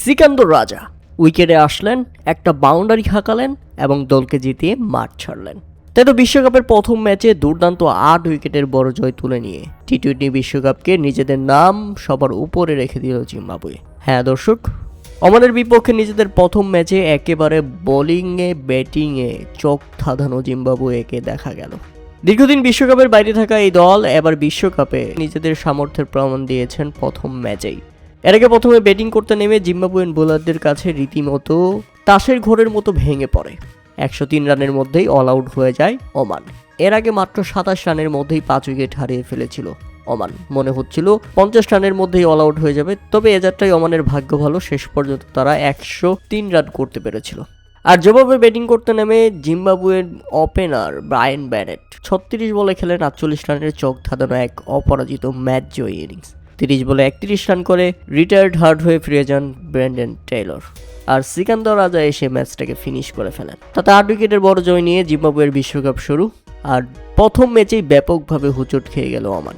সিকান্দর রাজা উইকেটে আসলেন, একটা বাউন্ডারি হাঁকালেন এবং দলকে জিতিয়ে মাঠ ছাড়লেন। তাই তো বিশ্বকাপের প্রথম ম্যাচে দুর্দান্ত 8 উইকেটের বড় জয় তুলে নিয়ে টি-20 বিশ্বকাপকে নিজেদের নাম সবার উপরে রেখে দিল জিম্বাবুয়ে। হ্যাঁ দর্শক, ওমানের বিপক্ষে নিজেদের প্রথম ম্যাচে একেবারে বোলিংয়ে ব্যাটিংয়ে চোখ ধাঁধানো জিম্বাবুয়েকে দেখা গেল। দীর্ঘদিন বিশ্বকাপের বাইরে থাকা এই দল এবার বিশ্বকাপে নিজেদের সামর্থ্যের প্রমাণ দিয়েছেন প্রথম ম্যাচেই। এর আগে প্রথমে ব্যাটিং করতে নেমে জিম্বাবুয়েন বোলারদের কাছে রীতিমতো তাসের ঘোরের মতো ভেঙে পড়ে। 103 রানের মধ্যেই অল আউট হয়ে যায় ওমান। এর আগে মাত্র 27 রানের মধ্যেই 5 উইকেট হারিয়ে ফেলেছিল ওমান। মনে হচ্ছিল 50 রানের মধ্যেই অল আউট হয়ে যাবে, তবে এ যাত্রায় ওমানের ভাগ্য ভালো, শেষ পর্যন্ত তারা 103 রান করতে পেরেছিল। আর যেভাবে ব্যাটিং করতে নেমে জিম্বাবুয়ের ওপেনার ব্রায়ান ব্যানেট 36 বলে খেলেন 48 রানের চোখ ধাঁধানো এক অপরাজিত ম্যাচ জয়ী ইনিংস। 30 বলে 31 রান করে রিটায়ার্ড হার্ড হয়ে ফিরে যান ব্র্যান্ডন টেইলর। আর সিকান্দর রাজা এসে ম্যাচটাকে ফিনিশ করে ফেলেন। তাতে 8 উইকেটের বড় জয় নিয়ে জিম্বাবুয়ের বিশ্বকাপ শুরু। আর প্রথম ম্যাচেই ব্যাপকভাবে হোঁচট খেয়ে গেল ওমান।